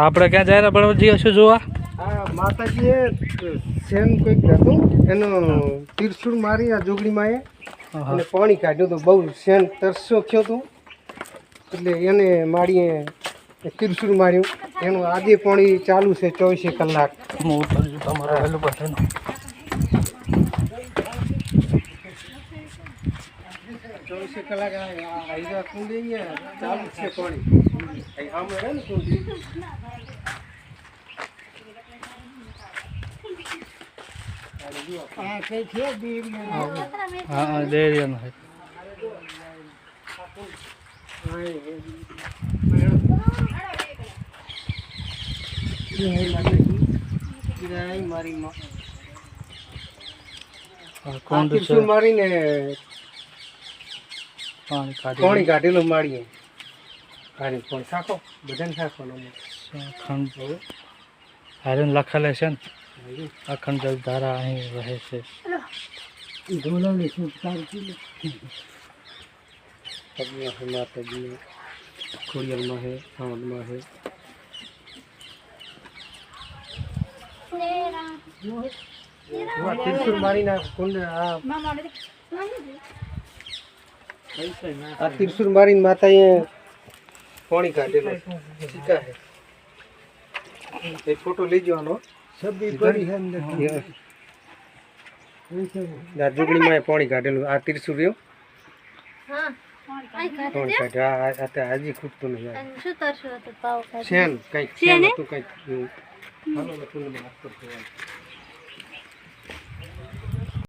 આપણે ક્યાં જાય બળવંતજી હશું જોવા? આ માતાજીએ શેન કોઈક હતું એનો ત્રિશુળ મારી આ જોગણીમાં અને પાણી કાઢ્યું હતું. બહુ શેન તરસો થયો હતું એટલે એને માળીએ ત્રિશુળ માર્યું. એનું આજે પાણી ચાલુ છે 24 કલાક. હું ઉતરજો તમારે વહેલું બધાનું. 24 કલાક આ કુંડી ચાલુ છે પાણી. આમ રહે ને કુંડી. હા ડેરીનો છે. મારીને પાણી કાઢેલું માળીએ. પાણી શાખો બધાને શાખો અખંડ આયરન લખેલે છે ને અખંડ જલધારા અહીં રહે છે. માતાજી ખોડિયારમાં છે, સાવનમાં છે. ત્રિશુળ મારીને કુંડ આ ત્રિશુળ મારીને માતાએ પાણી કાઢેલો શીખા છે. એ ફોટો લઈ જવાનો. જોગણીમાં પાણી કાઢેલું. આ ત્રિશુળ રહ્યું પાણી કાઢ્યું. હજી ખૂટતું નહીં. શેન કઈક હતું કઈક